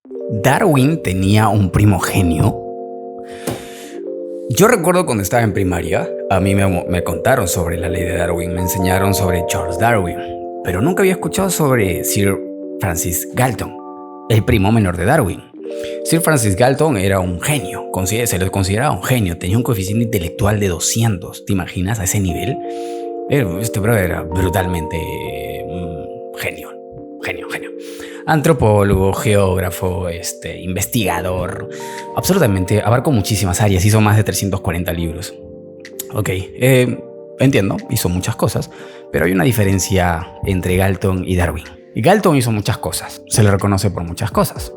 Darwin tenía un primo genio. Yo recuerdo cuando estaba en primaria, a mí me contaron sobre la ley de Darwin, me enseñaron sobre Charles Darwin, pero nunca había escuchado sobre Sir Francis Galton, el primo menor de Darwin. Sir Francis Galton era un genio, se le consideraba un genio, tenía un coeficiente intelectual de 200, ¿te imaginas a ese nivel? Este brother era brutalmente genio. Antropólogo, geógrafo, investigador, absolutamente, abarcó muchísimas áreas, hizo más de 340 libros. Ok, entiendo, hizo muchas cosas, pero hay una diferencia entre Galton y Darwin. Y Galton hizo muchas cosas, se le reconoce por muchas cosas,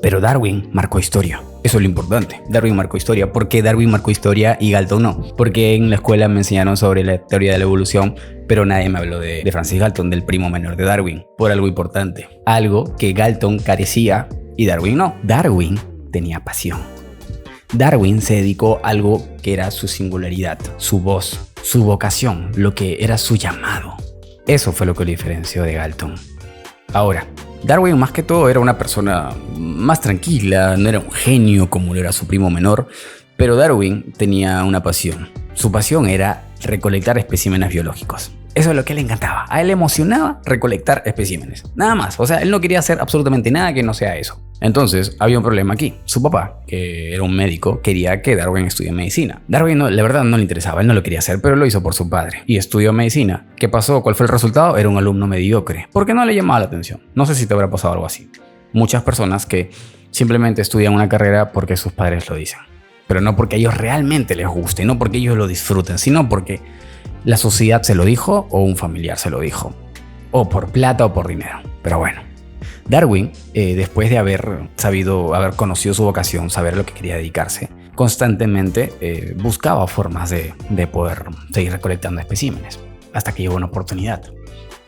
pero Darwin marcó historia. Eso es lo importante. Darwin marcó historia. ¿Por qué Darwin marcó historia y Galton no? Porque en la escuela me enseñaron sobre la teoría de la evolución, pero nadie me habló de Francis Galton, del primo menor de Darwin, por algo importante. Algo que Galton carecía y Darwin no. Darwin tenía pasión. Darwin se dedicó a algo que era su singularidad, su voz, su vocación, lo que era su llamado. Eso fue lo que lo diferenció de Galton. Ahora, Darwin más que todo era una persona más tranquila, no era un genio como lo era su primo menor, pero Darwin tenía una pasión. Su pasión era recolectar especímenes biológicos. Eso es lo que le encantaba. A él le emocionaba recolectar especímenes. Nada más. O sea, él no quería hacer absolutamente nada que no sea eso. Entonces, había un problema aquí. Su papá, que era un médico, quería que Darwin estudie medicina. Darwin, la verdad, no le interesaba. Él no lo quería hacer, pero lo hizo por su padre. Y estudió medicina. ¿Qué pasó? ¿Cuál fue el resultado? Era un alumno mediocre. Porque no le llamaba la atención. No sé si te habrá pasado algo así. Muchas personas que simplemente estudian una carrera porque sus padres lo dicen. Pero no porque a ellos realmente les guste, no porque ellos lo disfruten, sino porque la sociedad se lo dijo o un familiar se lo dijo. O por plata o por dinero. Pero bueno. Darwin, después de haber conocido su vocación, saber a lo que quería dedicarse, constantemente buscaba formas de poder seguir recolectando especímenes, hasta que llegó una oportunidad.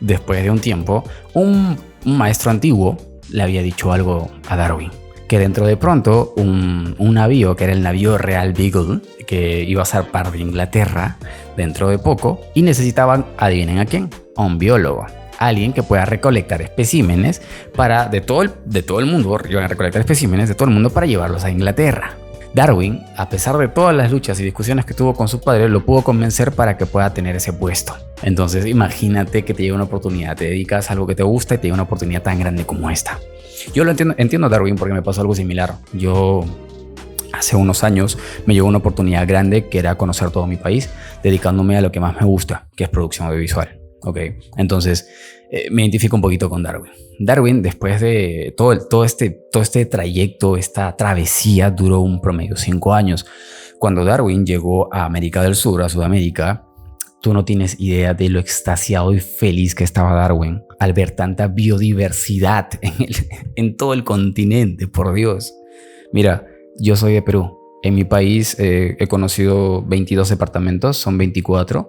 Después de un tiempo, un maestro antiguo le había dicho algo a Darwin, que dentro de pronto un navío, que era el navío Real Beagle, que iba a zarpar de Inglaterra dentro de poco, y necesitaban, adivinen a quién, a un biólogo. Alguien que pueda recolectar especímenes de todo el mundo, iban a recolectar especímenes de todo el mundo para llevarlos a Inglaterra. Darwin, a pesar de todas las luchas y discusiones que tuvo con su padre, lo pudo convencer para que pueda tener ese puesto. Entonces, imagínate que te llega una oportunidad, te dedicas a algo que te gusta y te llega una oportunidad tan grande como esta. Yo lo entiendo a Darwin porque me pasó algo similar. Hace unos años me llegó una oportunidad grande que era conocer todo mi país, dedicándome a lo que más me gusta, que es producción audiovisual. Okay. Entonces me identifico un poquito con Darwin. Darwin, después de todo este trayecto, esta travesía, duró un promedio 5 años. Cuando Darwin llegó a América del Sur, a Sudamérica, tú no tienes idea de lo extasiado y feliz que estaba Darwin al ver tanta biodiversidad en todo el continente, por Dios. Mira, yo soy de Perú. En mi país he conocido 22 departamentos, son 24.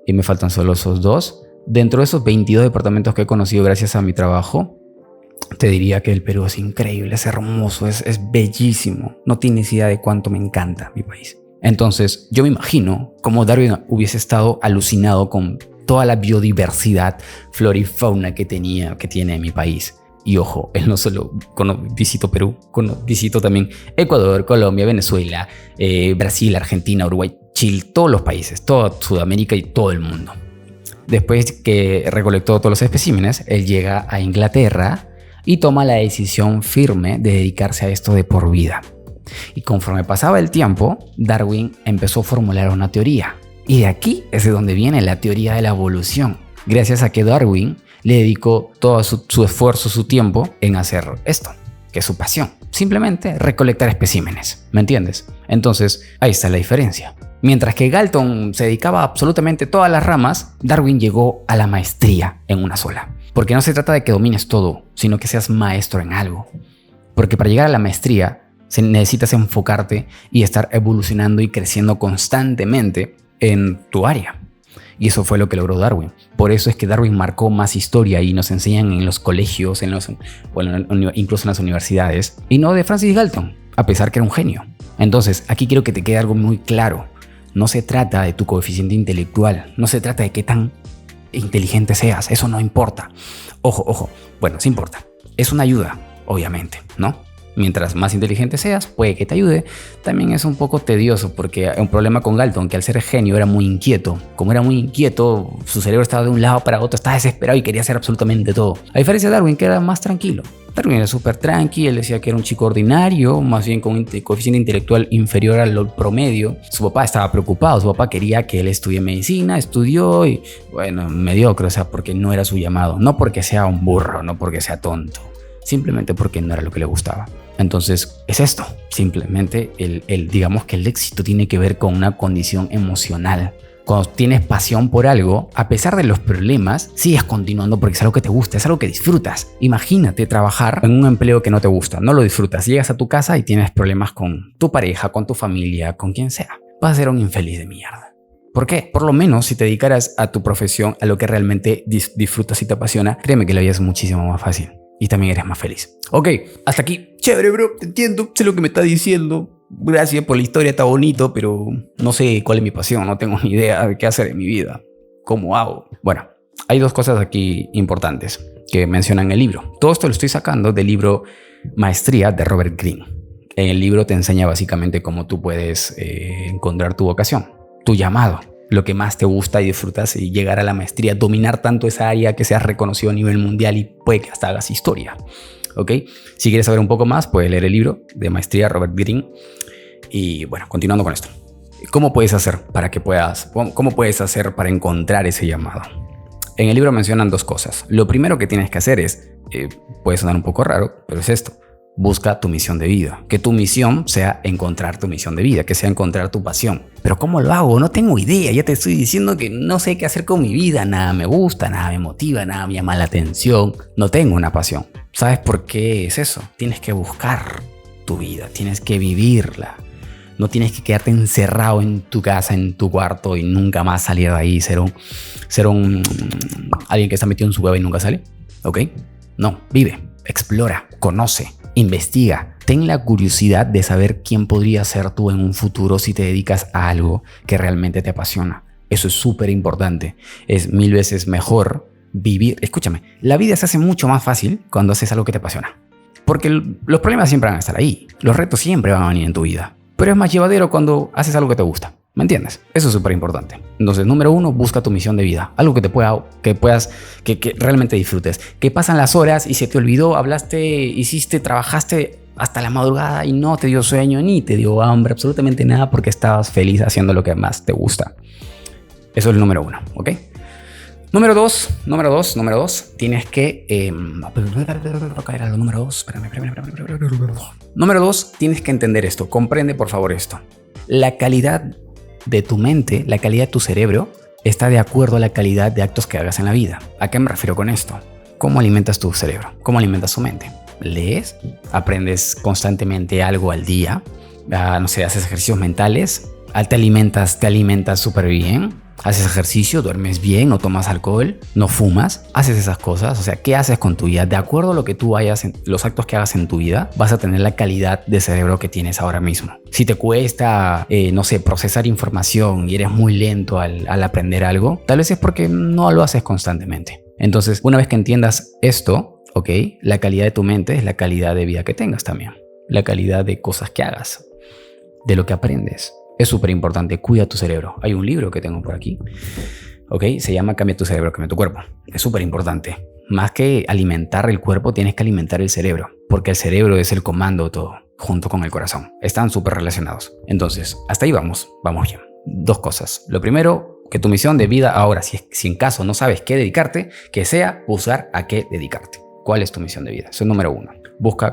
Y me faltan solo esos 2. Dentro de esos 22 departamentos que he conocido gracias a mi trabajo, te diría que el Perú es increíble, es hermoso, es bellísimo. No tienes idea de cuánto me encanta mi país. Entonces, yo me imagino cómo Darwin hubiese estado alucinado con toda la biodiversidad, flora y fauna que tiene mi país. Y ojo, él no solo visitó Perú, visitó también Ecuador, Colombia, Venezuela, Brasil, Argentina, Uruguay, Chile, todos los países, toda Sudamérica y todo el mundo. Después que recolectó todos los especímenes, él llega a Inglaterra y toma la decisión firme de dedicarse a esto de por vida. Y conforme pasaba el tiempo, Darwin empezó a formular una teoría. Y de aquí es de donde viene la teoría de la evolución. Gracias a que Darwin le dedicó todo su esfuerzo, su tiempo en hacer esto, que es su pasión. Simplemente recolectar especímenes, ¿me entiendes? Entonces, ahí está la diferencia. Mientras que Galton se dedicaba a absolutamente todas las ramas, Darwin llegó a la maestría en una sola. Porque no se trata de que domines todo, sino que seas maestro en algo. Porque para llegar a la maestría necesitas enfocarte y estar evolucionando y creciendo constantemente en tu área. Y eso fue lo que logró Darwin. Por eso es que Darwin marcó más historia y nos enseñan en los colegios, incluso en las universidades. Y no de Francis Galton, a pesar que era un genio. Entonces, aquí quiero que te quede algo muy claro. No se trata de tu coeficiente intelectual. No se trata de qué tan inteligente seas. Eso no importa. Ojo. Bueno, sí importa. Es una ayuda. obviamente, ¿no? Mientras más inteligente seas, puede que te ayude. También es un poco tedioso porque un problema con Galton, que al ser genio era muy inquieto. Como era muy inquieto, su cerebro estaba de un lado para otro, estaba desesperado y quería hacer absolutamente todo. A diferencia de Darwin, que era más tranquilo. Darwin era súper tranqui, él decía que era un chico ordinario, más bien con un coeficiente intelectual inferior al promedio. Su papá estaba preocupado, su papá quería que él estudie medicina, estudió y bueno, mediocre, o sea, porque no era su llamado. No porque sea un burro, no porque sea tonto, simplemente porque no era lo que le gustaba. Entonces es esto, simplemente digamos que el éxito tiene que ver con una condición emocional. Cuando tienes pasión por algo, a pesar de los problemas, sigues continuando porque es algo que te gusta, es algo que disfrutas. Imagínate trabajar en un empleo que no te gusta, no lo disfrutas. Llegas a tu casa y tienes problemas con tu pareja, con tu familia, con quien sea. Vas a ser un infeliz de mierda. ¿Por qué? Por lo menos si te dedicaras a tu profesión, a lo que realmente disfrutas y te apasiona, créeme que la vida es muchísimo más fácil. Y también eres más feliz. Ok, hasta aquí. Chévere, bro, te entiendo, sé lo que me está diciendo. Gracias por la historia, está bonito, pero no sé cuál es mi pasión, no tengo ni idea de qué hacer en mi vida. ¿Cómo hago? Bueno, hay dos cosas aquí importantes que mencionan en el libro. Todo esto lo estoy sacando del libro Maestría de Robert Greene. En el libro te enseña básicamente cómo tú puedes encontrar tu vocación, tu llamado, lo que más te gusta y disfrutas y llegar a la maestría, dominar tanto esa área que seas reconocido a nivel mundial y puede que hasta hagas historia. ¿Ok? Si quieres saber un poco más, puedes leer el libro de Maestría Robert Greene. Y bueno, continuando con esto. ¿Cómo puedes hacer cómo puedes hacer para encontrar ese llamado? En el libro mencionan dos cosas. Lo primero que tienes que hacer es, puede sonar un poco raro, pero es esto. Busca tu misión de vida. Que tu misión sea encontrar tu misión de vida, que sea encontrar tu pasión. Pero ¿cómo lo hago? No tengo idea. Ya te estoy diciendo que no sé qué hacer con mi vida. Nada me gusta, nada me motiva, nada me llama la atención. No tengo una pasión. ¿Sabes por qué es eso? Tienes que buscar tu vida, tienes que vivirla. No tienes que quedarte encerrado en tu casa, en tu cuarto y nunca más salir de ahí, ser alguien que está metido en su hueva y nunca sale. ¿Ok? No, vive, explora, conoce, investiga. Ten la curiosidad de saber quién podría ser tú en un futuro si te dedicas a algo que realmente te apasiona. Eso es súper importante. Es 1000 veces mejor vivir. Escúchame, la vida se hace mucho más fácil cuando haces algo que te apasiona. Porque los problemas siempre van a estar ahí. Los retos siempre van a venir en tu vida. Pero es más llevadero cuando haces algo que te gusta. ¿Me entiendes? Eso es súper importante. Entonces, número 1, busca tu misión de vida. Algo que realmente disfrutes. Que pasan las horas y se te olvidó, hablaste, hiciste, trabajaste hasta la madrugada y no te dio sueño ni te dio hambre, absolutamente nada, porque estabas feliz haciendo lo que más te gusta. Eso es el número 1, ¿ok? Número dos, tienes que... Número 2, tienes que entender esto. Comprende, por favor, esto. La calidad de tu mente, la calidad de tu cerebro, está de acuerdo a la calidad de actos que hagas en la vida. ¿A qué me refiero con esto? ¿Cómo alimentas tu cerebro? ¿Cómo alimentas tu mente? ¿Lees? ¿Aprendes constantemente algo al día? No sé, ¿haces ejercicios mentales? ¿Te alimentas súper bien? ¿Haces ejercicio? ¿Duermes bien? ¿No tomas alcohol? ¿No fumas? ¿Haces esas cosas? O sea, ¿qué haces con tu vida? De acuerdo a lo que tú los actos que hagas en tu vida, vas a tener la calidad de cerebro que tienes ahora mismo. Si te cuesta, no sé, procesar información y eres muy lento al aprender algo, tal vez es porque no lo haces constantemente. Entonces, una vez que entiendas esto, ¿ok? La calidad de tu mente es la calidad de vida que tengas también. La calidad de cosas que hagas, de lo que aprendes. Es súper importante, cuida tu cerebro. Hay un libro que tengo por aquí, ¿ok? Se llama Cambia tu cerebro, cambia tu cuerpo. Es súper importante. Más que alimentar el cuerpo, tienes que alimentar el cerebro, porque el cerebro es el comando de todo, junto con el corazón. Están súper relacionados. Entonces, hasta ahí vamos bien. Dos cosas. Lo primero, que tu misión de vida ahora, si en caso no sabes qué dedicarte, que sea buscar a qué dedicarte. ¿Cuál es tu misión de vida? Eso es número 1.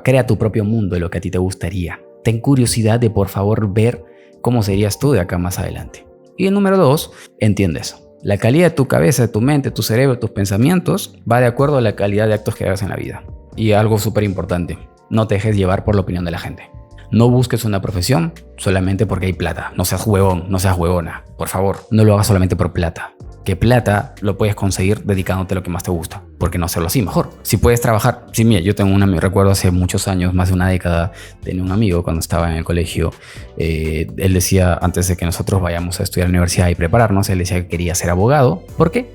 Crea tu propio mundo de lo que a ti te gustaría. Ten curiosidad de, por favor, ver cómo serías tú de acá más adelante. Y el número 2, entiende eso. La calidad de tu cabeza, de tu mente, tu cerebro, tus pensamientos va de acuerdo a la calidad de actos que hagas en la vida. Y algo súper importante, no te dejes llevar por la opinión de la gente. No busques una profesión solamente porque hay plata. No seas huevón, no seas huevona. Por favor, no lo hagas solamente por plata. Que plata lo puedes conseguir dedicándote a lo que más te gusta. ¿Por qué no hacerlo así mejor? Si puedes trabajar... Sí, mira, yo tengo un amigo, recuerdo hace muchos años, más de una década, tenía un amigo cuando estaba en el colegio. Él decía, antes de que nosotros vayamos a estudiar a la universidad y prepararnos, él decía que quería ser abogado. ¿Por qué?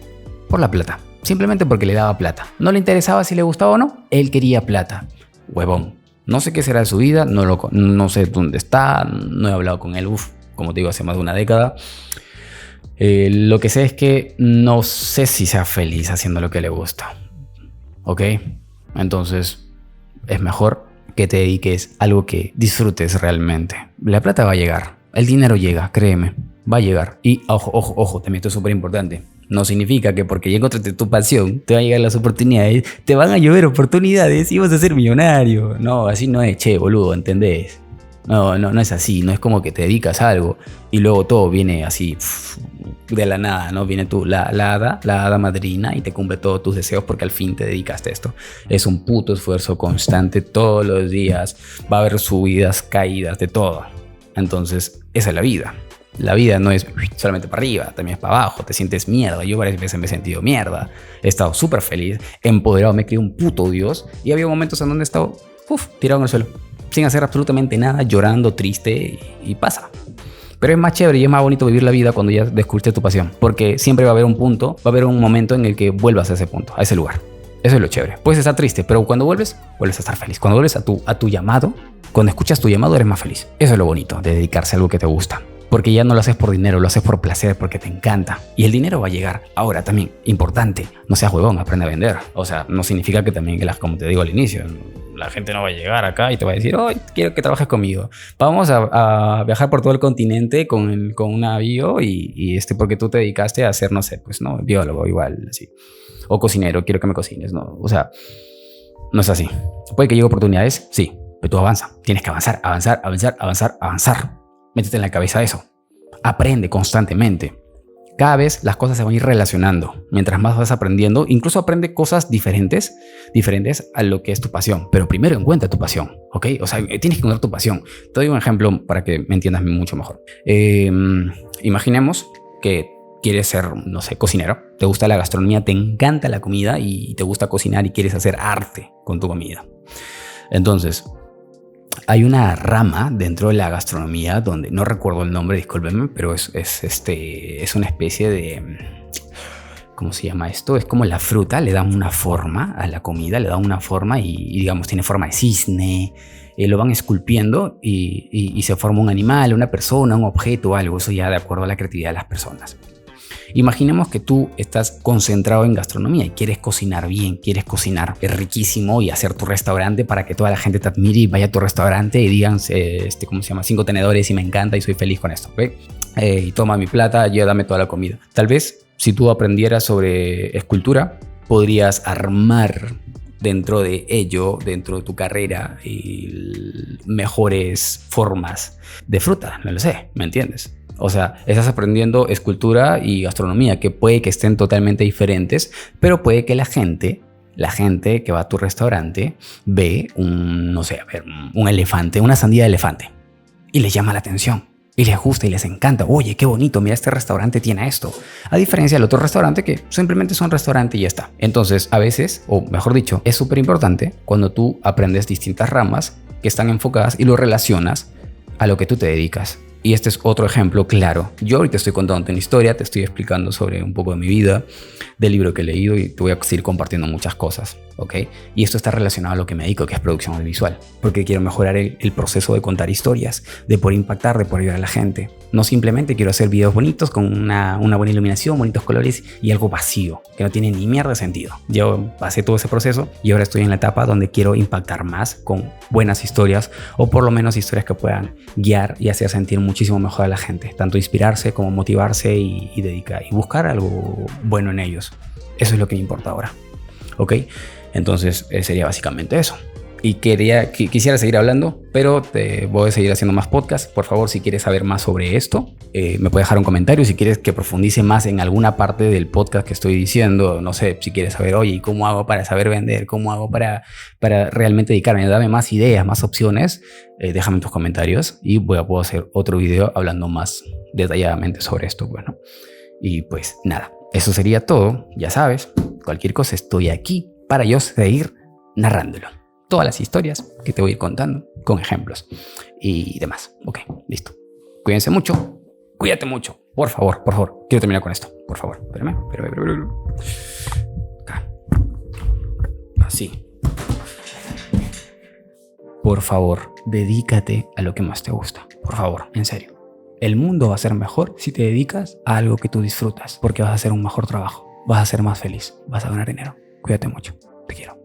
Por la plata. Simplemente porque le daba plata. No le interesaba si le gustaba o no. Él quería plata. huevón. No sé qué será de su vida, no sé dónde está, no he hablado con él, como te digo, hace más de una década. Lo que sé es que no sé si sea feliz haciendo lo que le gusta. ¿Ok? Entonces, es mejor que te dediques a algo que disfrutes realmente. La plata va a llegar, el dinero llega, créeme, va a llegar. Y ojo, también esto es súper importante. No significa que porque ya encontraste tu pasión, te van a llegar las oportunidades, te van a llover oportunidades y vas a ser millonario. No, así no es, che, boludo, ¿entendés? No es así, no es como que te dedicas a algo y luego todo viene así de la nada, ¿no? Viene la hada madrina y te cumple todos tus deseos porque al fin te dedicaste a esto. Es un puto esfuerzo constante todos los días, va a haber subidas, caídas, de todo. Entonces, esa es la vida. La vida no es solamente para arriba, también es para abajo, te sientes mierda. Yo varias veces me he sentido mierda, he estado súper feliz, empoderado, me creí un puto Dios y había momentos en donde he estado tirado en el suelo, sin hacer absolutamente nada, llorando, triste y pasa. Pero es más chévere y es más bonito vivir la vida cuando ya descubriste tu pasión, porque siempre va a haber un punto, va a haber un momento en el que vuelvas a ese punto, a ese lugar. Eso es lo chévere. Puedes estar triste, pero cuando vuelves a estar feliz. Cuando vuelves a tu llamado, cuando escuchas tu llamado eres más feliz. Eso es lo bonito de dedicarse a algo que te gusta. Porque ya no lo haces por dinero, lo haces por placer, porque te encanta. Y el dinero va a llegar. Ahora también, importante, no seas huevón, aprende a vender. O sea, no significa que también, como te digo al inicio, la gente no va a llegar acá y te va a decir, quiero que trabajes conmigo. Vamos a viajar por todo el continente con un navío y porque tú te dedicaste a ser, no sé, pues no, biólogo igual, así. O cocinero, quiero que me cocines, ¿no? O sea, no es así. Puede que llegue oportunidades, sí, pero tú avanza. Tienes que avanzar. Métete en la cabeza eso. Aprende constantemente. Cada vez las cosas se van a ir relacionando. Mientras más vas aprendiendo, incluso aprende cosas diferentes a lo que es tu pasión. Pero primero encuentra tu pasión, ¿ok? O sea, tienes que encontrar tu pasión. Te doy un ejemplo para que me entiendas mucho mejor. Imaginemos que quieres ser, no sé, cocinero. Te gusta la gastronomía, te encanta la comida y te gusta cocinar y quieres hacer arte con tu comida. Entonces, hay una rama dentro de la gastronomía donde no recuerdo el nombre, discúlpenme, pero es una especie de, ¿cómo se llama esto? Es como la fruta, le dan una forma a la comida, le dan una forma y digamos tiene forma de cisne, lo van esculpiendo y se forma un animal, una persona, un objeto, algo, eso ya de acuerdo a la creatividad de las personas. Imaginemos que tú estás concentrado en gastronomía y quieres cocinar bien, quieres cocinar riquísimo y hacer tu restaurante para que toda la gente te admire y vaya a tu restaurante y digan, ¿cómo se llama? 5 tenedores y me encanta y soy feliz con esto, ¿ok? Y toma mi plata, yo dame toda la comida. Tal vez si tú aprendieras sobre escultura, podrías armar dentro de ello, dentro de tu carrera, mejores formas de fruta, no lo sé, ¿me entiendes? O sea, estás aprendiendo escultura y gastronomía que puede que estén totalmente diferentes, pero puede que la gente que va a tu restaurante ve un elefante, una sandía de elefante y les llama la atención y les gusta y les encanta. Oye, qué bonito, mira, este restaurante tiene esto. A diferencia del otro restaurante que simplemente es un restaurante y ya está. Entonces, a veces, o mejor dicho, es súper importante cuando tú aprendes distintas ramas que están enfocadas y lo relacionas a lo que tú te dedicas. Y este es otro ejemplo claro. Yo ahorita estoy contando una historia, te estoy explicando sobre un poco de mi vida, del libro que he leído y te voy a seguir compartiendo muchas cosas, ¿ok? Y esto está relacionado a lo que me dedico, que es producción audiovisual, porque quiero mejorar el proceso de contar historias, de poder impactar, de poder ayudar a la gente. No simplemente quiero hacer videos bonitos con una buena iluminación, bonitos colores y algo vacío, que no tiene ni mierda de sentido. Yo pasé todo ese proceso y ahora estoy en la etapa donde quiero impactar más con buenas historias o por lo menos historias que puedan guiar y hacer sentir muchísimo mejor a la gente, tanto inspirarse como motivarse y dedicar y buscar algo bueno en ellos. Eso es lo que me importa ahora, ¿ok? Entonces sería básicamente eso. Y quisiera seguir hablando, pero te voy a seguir haciendo más podcasts. Por favor, si quieres saber más sobre esto, me puedes dejar un comentario. Si quieres que profundice más en alguna parte del podcast que estoy diciendo, no sé, si quieres saber, oye, ¿cómo hago para saber vender? ¿Cómo hago para realmente dedicarme? Dame más ideas, más opciones. Déjame en tus comentarios y puedo hacer otro video hablando más detalladamente sobre esto. Bueno, y pues nada, eso sería todo. Ya sabes, cualquier cosa estoy aquí para yo seguir narrándolo. Todas las historias que te voy a ir contando con ejemplos y demás. Ok, listo. Cuídense mucho. Cuídate mucho. Por favor. Quiero terminar con esto. Por favor. Espérame. Acá. Así. por favor, dedícate a lo que más te gusta. Por favor, en serio. El mundo va a ser mejor si te dedicas a algo que tú disfrutas, porque vas a hacer un mejor trabajo, vas a ser más feliz, vas a ganar dinero. Cuídate mucho. Te quiero.